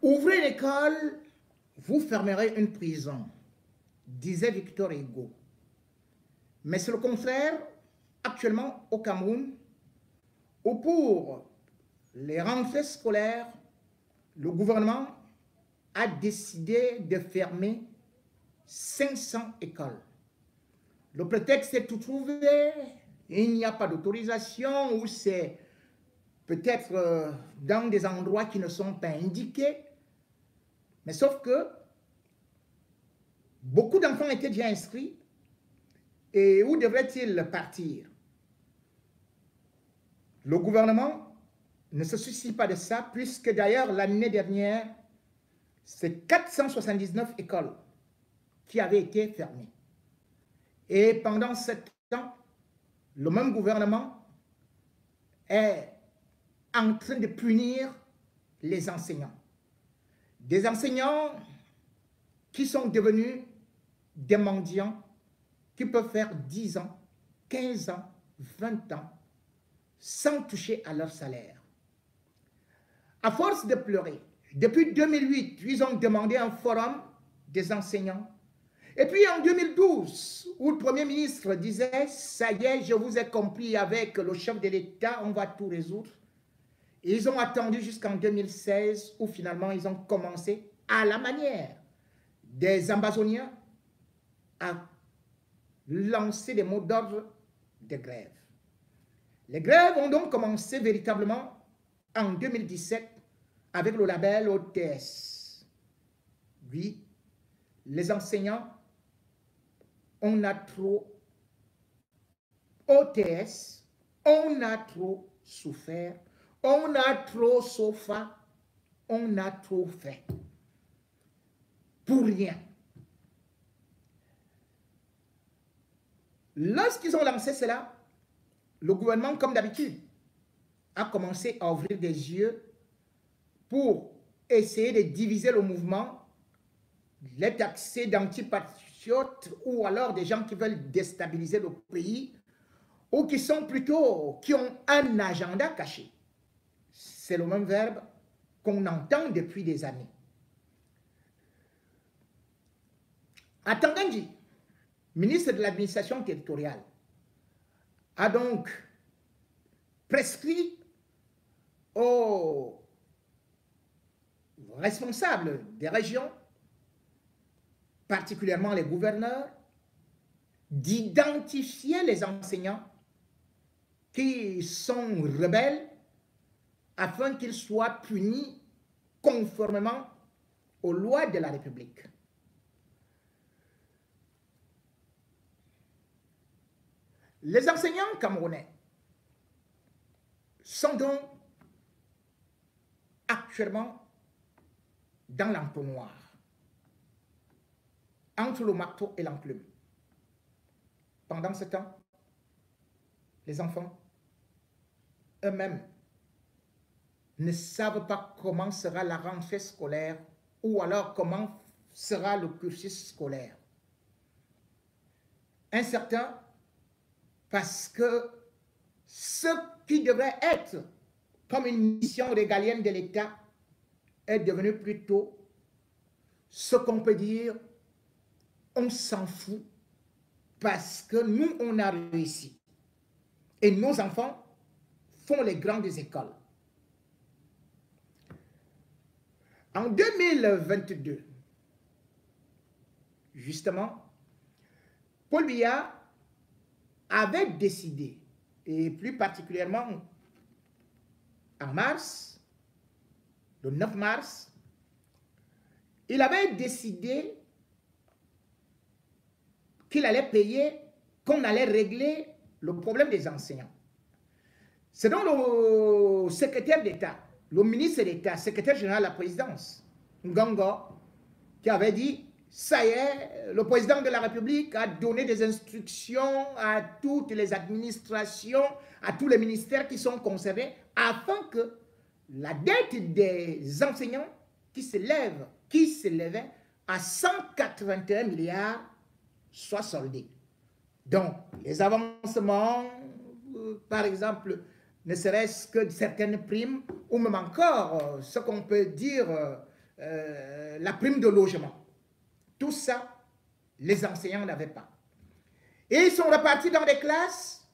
Ouvrez une école, vous fermerez une prison, disait Victor Hugo. Mais c'est le contraire actuellement au Cameroun, où pour les rentrées scolaires, le gouvernement a décidé de fermer 500 écoles. Le prétexte est tout trouvé, il n'y a pas d'autorisation, ou c'est peut-être dans des endroits qui ne sont pas indiqués. Mais sauf que beaucoup d'enfants étaient déjà inscrits. Et où devraient-ils partir? Le gouvernement ne se soucie pas de ça, puisque d'ailleurs l'année dernière, c'est 479 écoles qui avaient été fermées. Et pendant 7 ans, le même gouvernement est en train de punir les enseignants. Des enseignants qui sont devenus des mendiants, qui peuvent faire 10 ans, 15 ans, 20 ans, sans toucher à leur salaire. À force de pleurer, depuis 2008, ils ont demandé un forum des enseignants. Et puis en 2012, où le Premier ministre disait « Ça y est, je vous ai compris avec le chef de l'État, on va tout résoudre ». Ils ont attendu jusqu'en 2016, où finalement ils ont commencé à la manière des Amazoniens à lancer des mots d'ordre de grève. Les grèves ont donc commencé véritablement en 2017 avec le label OTS. Oui, les enseignants, on a trop OTS, on a trop souffert, on a trop sofa, on a trop fait. Pour rien. Lorsqu'ils ont lancé cela, le gouvernement, comme d'habitude, a commencé à ouvrir des yeux pour essayer de diviser le mouvement, les taxer d'antipatriotes ou alors des gens qui veulent déstabiliser le pays ou qui sont plutôt, qui ont un agenda caché. C'est le même verbe qu'on entend depuis des années. Atangandji, ministre de l'administration territoriale, a donc prescrit aux responsables des régions, particulièrement les gouverneurs, d'identifier les enseignants qui sont rebelles afin qu'ils soient punis conformément aux lois de la République. Les enseignants camerounais sont donc actuellement dans l'entonnoir, entre le marteau et l'enclume. Pendant ce temps, les enfants eux-mêmes ne savent pas comment sera la rentrée scolaire ou alors comment sera le cursus scolaire. Incertain parce que ce qui devrait être comme une mission régalienne de l'État est devenu plutôt ce qu'on peut dire, on s'en fout parce que nous, on a réussi. Et nos enfants font les grandes écoles. En 2022, justement, Paul Biya avait décidé, et plus particulièrement en mars, le 9 mars, il avait décidé qu'il allait payer, qu'on allait régler le problème des enseignants. C'est donc le secrétaire d'État, le ministre d'État, secrétaire général de la présidence, Ngongo, qui avait dit, ça y est, le président de la République a donné des instructions à toutes les administrations, à tous les ministères qui sont concernés, afin que la dette des enseignants qui s'élevait à 181 milliards soit soldée. Donc, les avancements, par exemple, ne serait-ce que certaines primes, ou même encore ce qu'on peut dire la prime de logement. Tout ça, les enseignants n'avaient pas. Et ils sont repartis dans les classes,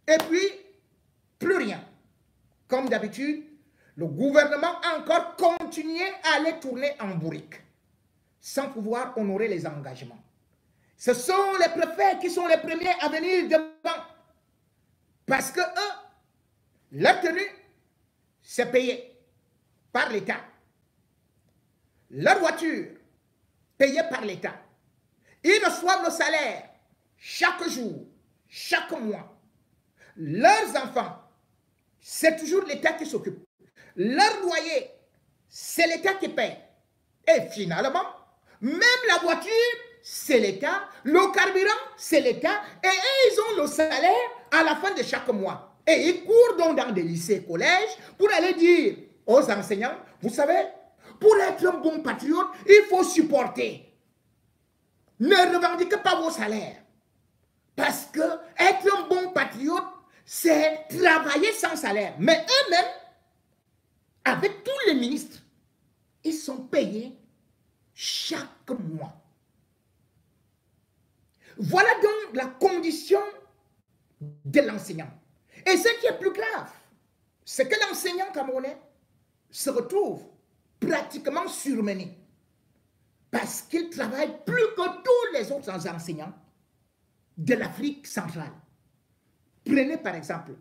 et puis, plus rien. Comme d'habitude, le gouvernement a encore continué à les tourner en bourrique, sans pouvoir honorer les engagements. Ce sont les préfets qui sont les premiers à venir devant. Parce que eux, leur tenue, c'est payé par l'État. Leur voiture, payée par l'État. Ils reçoivent le salaire chaque jour, chaque mois. Leurs enfants, c'est toujours l'État qui s'occupe. Leur loyer, c'est l'État qui paye. Et finalement, même la voiture, c'est l'État. Le carburant, c'est l'État. Et ils ont le salaire à la fin de chaque mois. Et ils courent donc dans des lycées et collèges pour aller dire aux enseignants, vous savez, pour être un bon patriote, il faut supporter. Ne revendiquez pas vos salaires. Parce que être un bon patriote, c'est travailler sans salaire. Mais eux-mêmes, avec tous les ministres, ils sont payés chaque mois. Voilà donc la condition de l'enseignant. Et ce qui est plus grave, c'est que l'enseignant camerounais se retrouve pratiquement surmené parce qu'il travaille plus que tous les autres enseignants de l'Afrique centrale. Prenez par exemple,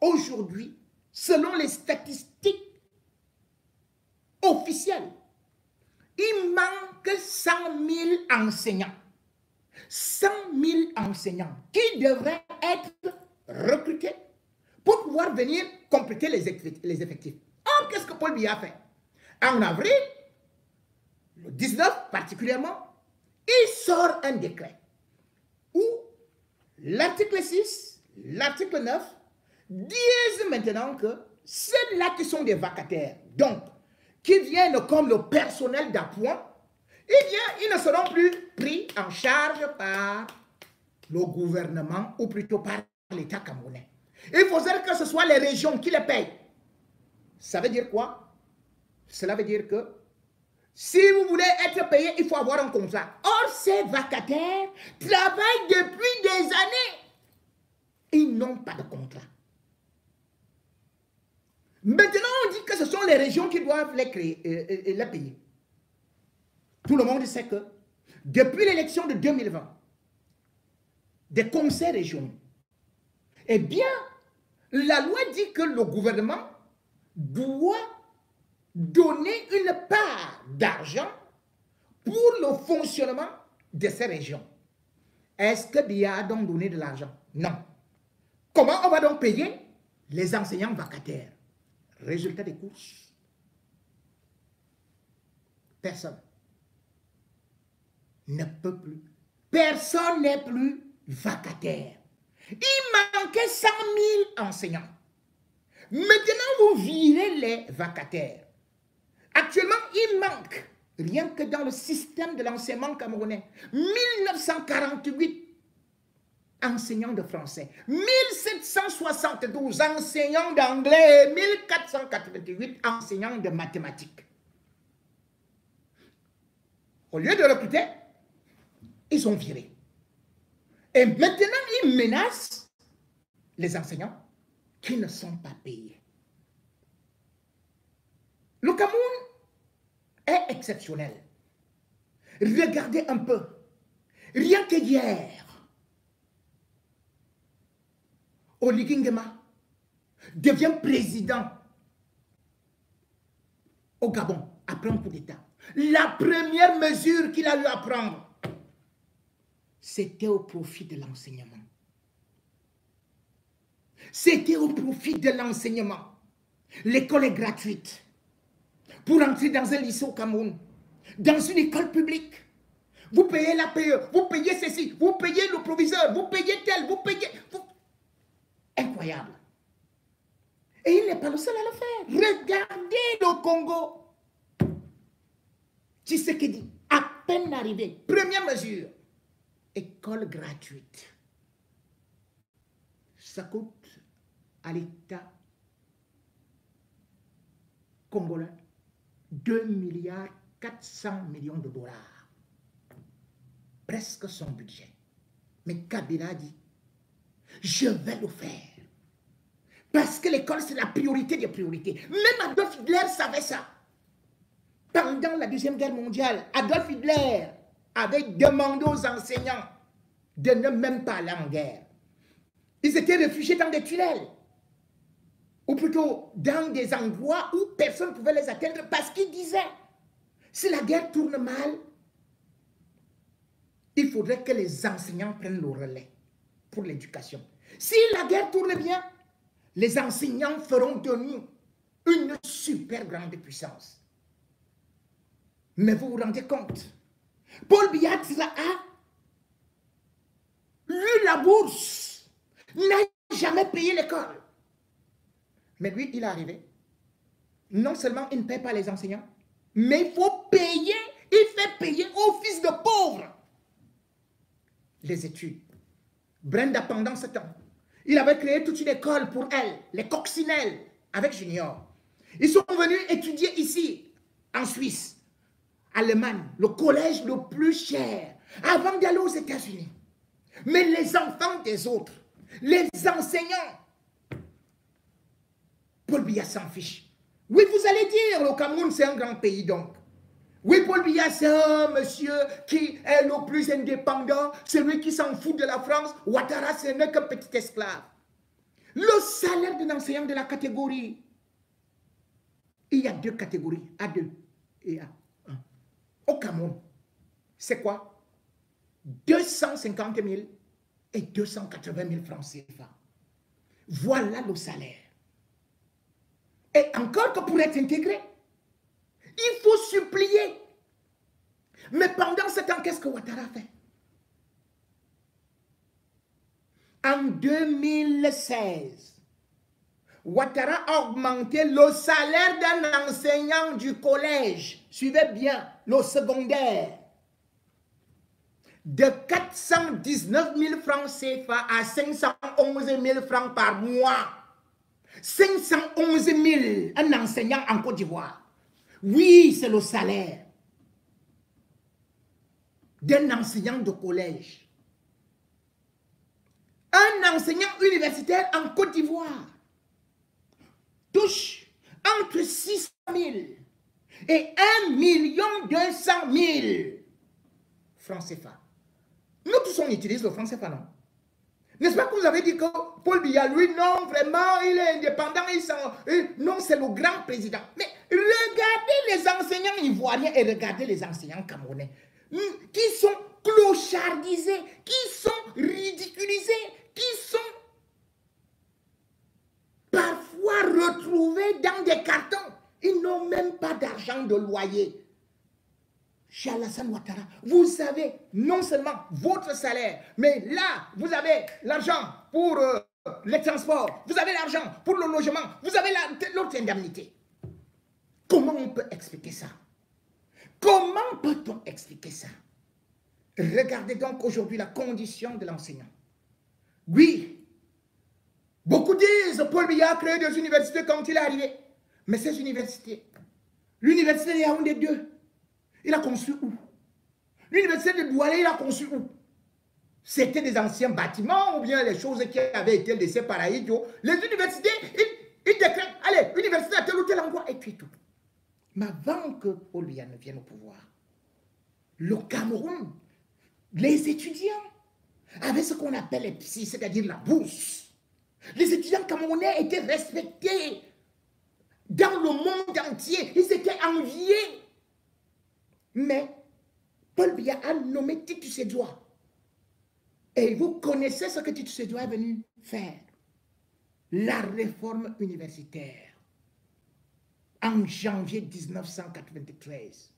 aujourd'hui, selon les statistiques officielles, il manque 100 000 enseignants. 100 000 enseignants qui devraient être recrutés pour pouvoir venir compléter les effectifs. Or, qu'est-ce que Paul Biya a fait? En avril, le 19 particulièrement, il sort un décret où l'article 6, l'article 9 disent maintenant que ceux-là qui sont des vacataires, donc qui viennent comme le personnel d'appoint, ils ne seront plus pris en charge par le gouvernement ou plutôt par l'État camerounais. Il faudrait que ce soit les régions qui les payent. Ça veut dire quoi? Cela veut dire que si vous voulez être payé, il faut avoir un contrat. Or, ces vacataires travaillent depuis des années. Ils n'ont pas de contrat. Maintenant, on dit que ce sont les régions qui doivent les payer. Tout le monde sait que depuis l'élection de 2020, des conseils régionaux, eh bien, la loi dit que le gouvernement doit donner une part d'argent pour le fonctionnement de ces régions. Est-ce que Biya a donc donné de l'argent? Non. Comment on va donc payer les enseignants vacataires? Résultat des courses. Personne ne peut plus. Personne n'est plus vacataire. Il manquait 100 000 enseignants. Maintenant, vous virez les vacataires. Actuellement, il manque, rien que dans le système de l'enseignement camerounais, 1948 enseignants de français, 1772 enseignants d'anglais et 1488 enseignants de mathématiques. Au lieu de recruter, ils ont viré. Et maintenant, ils menacent les enseignants qui ne sont pas payés. Le Cameroun est exceptionnel. Regardez un peu. Rien que hier, Oligui Nguema devient président au Gabon après un coup d'État. La première mesure qu'il a eu à prendre, c'était au profit de l'enseignement. C'était au profit de l'enseignement. L'école est gratuite. Pour entrer dans un lycée au Cameroun, dans une école publique, vous payez la PE, vous payez ceci, vous payez le proviseur, vous payez tel, vous payez... Incroyable. Et il n'est pas le seul à le faire. Regardez le Congo. Tshisekedi, à peine arrivé, première mesure, école gratuite. Ça coûte à l'État congolais 2 milliards 400 millions de dollars. Presque son budget. Mais Kabila dit, je vais le faire. Parce que l'école, c'est la priorité des priorités. Même Adolf Hitler savait ça. Pendant la Deuxième Guerre mondiale, Adolf Hitler avait demandé aux enseignants de ne même pas aller en guerre. Ils étaient réfugiés dans des tunnels. Ou plutôt dans des endroits où personne ne pouvait les atteindre parce qu'ils disaient, si la guerre tourne mal, il faudrait que les enseignants prennent le relais pour l'éducation. Si la guerre tourne bien, les enseignants feront de nous une super grande puissance. Mais vous vous rendez compte, Paul Biya a eu la bourse, n'a jamais payé l'école. Mais lui, il est arrivé. Non seulement il ne paie pas les enseignants, mais il faut payer, il fait payer aux fils de pauvres les études. Brenda, pendant ce temps, il avait créé toute une école pour elle, les coccinelles, avec Junior. Ils sont venus étudier ici, en Suisse, Allemagne, le collège le plus cher, avant d'aller aux États-Unis. Mais les enfants des autres, les enseignants, Paul Biya s'en fiche. Oui, vous allez dire, le Cameroun, c'est un grand pays, donc. Oui, Paul Biya, c'est un monsieur qui est le plus indépendant, celui qui s'en fout de la France. Ouattara, ce n'est qu'un petit esclave. Le salaire d'un enseignant de la catégorie, il y a deux catégories, A2 et A1. Au Cameroun, c'est quoi? 250 000 et 280 000 francs CFA. Voilà le salaire. Et encore que pour être intégré, il faut supplier. Mais pendant ce temps, qu'est-ce que Ouattara fait? En 2016, Ouattara a augmenté le salaire d'un enseignant du collège, suivez bien, le secondaire, de 419 000 francs CFA à 511 000 francs par mois. 511 000, un enseignant en Côte d'Ivoire. Oui, c'est le salaire d'un enseignant de collège. Un enseignant universitaire en Côte d'Ivoire touche entre 600 000 et 1 200 000 francs CFA. Nous tous, on utilise le franc CFA, non? N'est-ce pas que vous avez dit que Paul Biya, lui, non, vraiment, il est indépendant, non, c'est le grand président. Mais regardez les enseignants ivoiriens et regardez les enseignants camerounais, qui sont clochardisés, qui sont ridiculisés, qui sont parfois retrouvés dans des cartons. Ils n'ont même pas d'argent de loyer. Chez Alassane Ouattara, vous avez non seulement votre salaire, mais là, vous avez l'argent pour les transports, vous avez l'argent pour le logement, vous avez l'autre indemnité. Comment on peut expliquer ça? Comment peut-on expliquer ça? Regardez donc aujourd'hui la condition de l'enseignant. Oui, beaucoup disent Paul Biya a créé des universités quand il est arrivé. Mais ces universités, l'université de Yaoundé 2, il a construit où? L'université de Douala, il a construit où? C'était des anciens bâtiments ou bien les choses qui avaient été laissées par Aïdjo. Les universités, ils déclarent, allez, université à tel ou tel endroit, et puis tout. Mais avant que Paul Biya ne vienne au pouvoir, le Cameroun, les étudiants avaient ce qu'on appelle les psys, c'est-à-dire la bourse. Les étudiants camerounais étaient respectés dans le monde entier. Ils étaient enviés. Mais Paul Biya a nommé Titus Sédouat. Et vous connaissez ce que Titus Sédouat est venu faire. La réforme universitaire. En janvier 1993.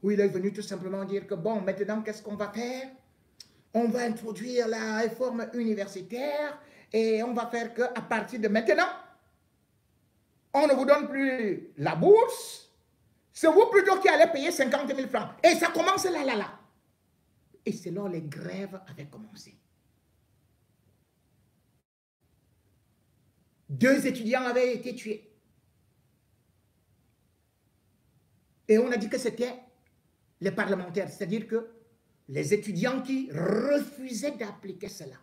Où il est venu tout simplement dire que bon, maintenant, qu'est-ce qu'on va faire? On va introduire la réforme universitaire et on va faire qu'à partir de maintenant, on ne vous donne plus la bourse. C'est vous plutôt qui allez payer 50 000 francs. Et ça commence là. Et c'est là les grèves avaient commencé. 2 étudiants avaient été tués. Et on a dit que c'était les parlementaires, c'est-à-dire que les étudiants qui refusaient d'appliquer cela.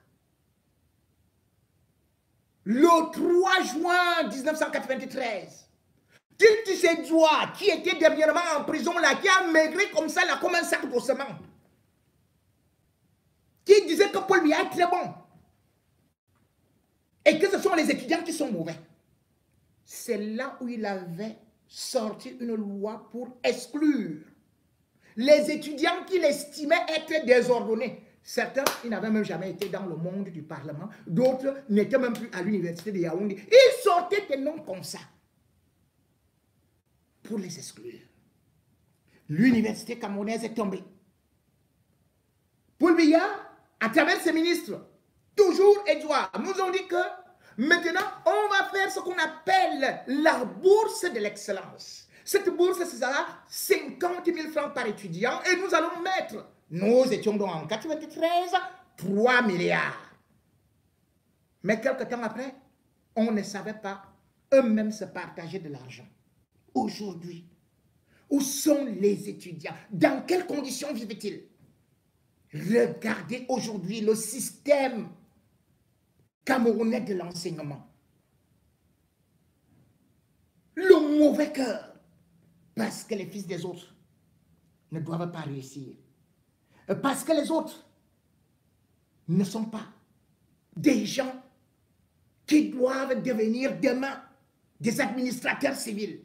Le 3 juin 1993, Titi Sédoua, qui était dernièrement en prison là, qui a maigri comme ça là, comme un sac d'ossement, qui disait que Paul Biya est très bon et que ce sont les étudiants qui sont mauvais. C'est là où il avait sorti une loi pour exclure les étudiants qu'il estimait être désordonnés. Certains, ils n'avaient même jamais été dans le monde du Parlement. D'autres n'étaient même plus à l'université de Yaoundé. Ils sortaient des noms comme ça pour les exclure. L'université camerounaise est tombée. Paul Biya, à travers ses ministres, toujours Edouard, nous ont dit que maintenant, on va faire ce qu'on appelle la bourse de l'excellence. Cette bourse, ce sera 50 000 francs par étudiant et nous allons mettre, nous étions donc en 93, 3 milliards. Mais quelques temps après, on ne savait pas eux-mêmes se partager de l'argent. Aujourd'hui, où sont les étudiants? Dans quelles conditions vivent-ils? Regardez aujourd'hui le système camerounais de l'enseignement. Le mauvais cœur. Parce que les fils des autres ne doivent pas réussir. Parce que les autres ne sont pas des gens qui doivent devenir demain des administrateurs civils.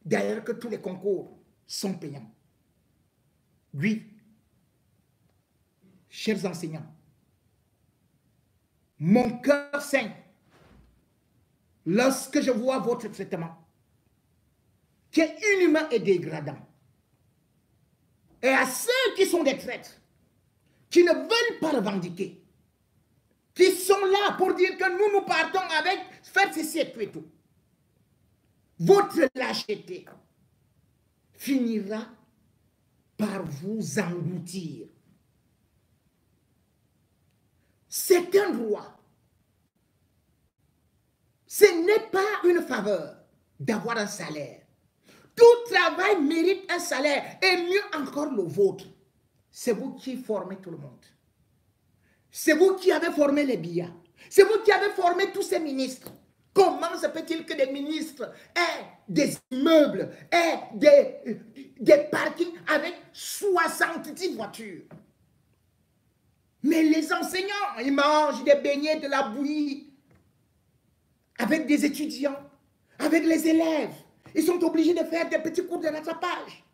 D'ailleurs que tous les concours sont payants. Oui, chers enseignants, mon cœur saigne lorsque je vois votre traitement, qui est inhumain et dégradant. Et à ceux qui sont des traîtres, qui ne veulent pas revendiquer, qui sont là pour dire que nous partons avec faire ceci et tout. Votre lâcheté finira par vous engloutir. C'est un droit. Ce n'est pas une faveur d'avoir un salaire. Tout travail mérite un salaire, et mieux encore le vôtre. C'est vous qui formez tout le monde. C'est vous qui avez formé les Biya. C'est vous qui avez formé tous ces ministres. Comment se peut-il que des ministres aient des immeubles, aient des parkings avec 70 voitures? Mais les enseignants, ils mangent des beignets, de la bouillie, avec des étudiants, avec les élèves. Ils sont obligés de faire des petits cours de rattrapage.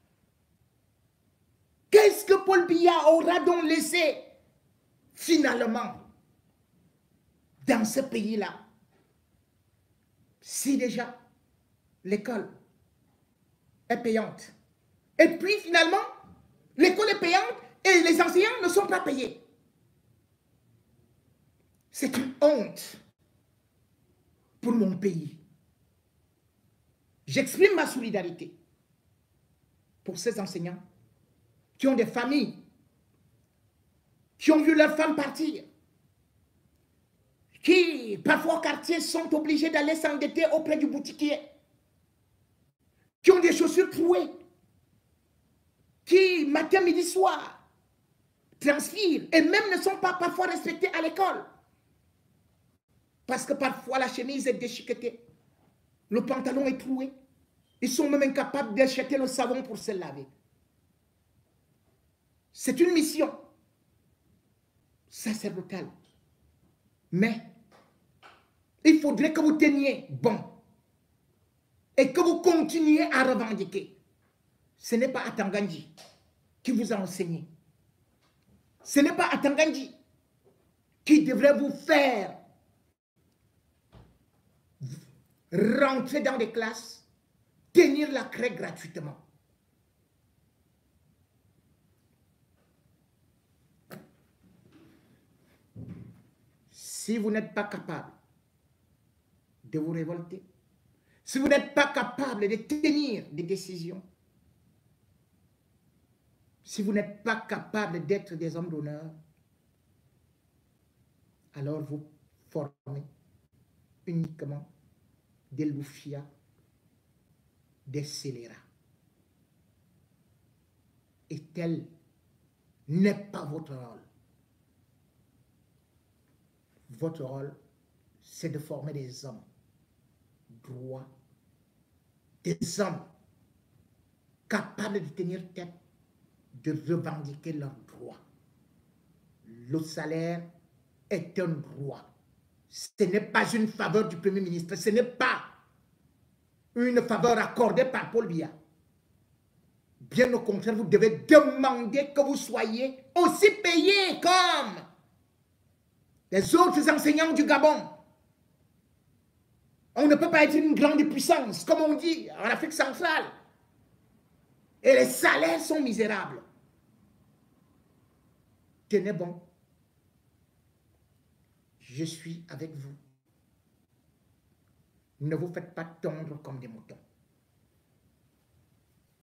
Qu'est-ce que Paul Biya aura donc laissé finalement dans ce pays-là? Si déjà l'école est payante, et puis finalement l'école est payante et les enseignants ne sont pas payés. C'est une honte pour mon pays. J'exprime ma solidarité pour ces enseignants qui ont des familles, qui ont vu leurs femmes partir, qui, parfois au quartier, sont obligés d'aller s'endetter auprès du boutiquier, qui ont des chaussures trouées, qui, matin, midi, soir, transpirent et même ne sont pas parfois respectés à l'école. Parce que parfois, la chemise est déchiquetée, le pantalon est troué. Ils sont même incapables d'acheter le savon pour se laver. C'est une mission sacerdotale. Mais il faudrait que vous teniez bon et que vous continuiez à revendiquer. Ce n'est pas Atangandji qui vous a enseigné. Ce n'est pas Atangandji qui devrait vous faire rentrer dans des classes, tenir la craie gratuitement. Si vous n'êtes pas capable de vous révolter, si vous n'êtes pas capable de tenir des décisions, si vous n'êtes pas capable d'être des hommes d'honneur, alors vous formez uniquement des loufias, des scélérats. Et tel n'est pas votre rôle. Votre rôle, c'est de former des hommes droits, des hommes capables de tenir tête, de revendiquer leurs droits. Le salaire est un droit. Ce n'est pas une faveur du Premier ministre, ce n'est pas une faveur accordée par Paul Biya. Bien au contraire, vous devez demander que vous soyez aussi payés comme les autres enseignants du Gabon. On ne peut pas être une grande puissance, comme on dit en Afrique centrale. Et les salaires sont misérables. Tenez bon. Je suis avec vous. Ne vous faites pas tondre comme des moutons.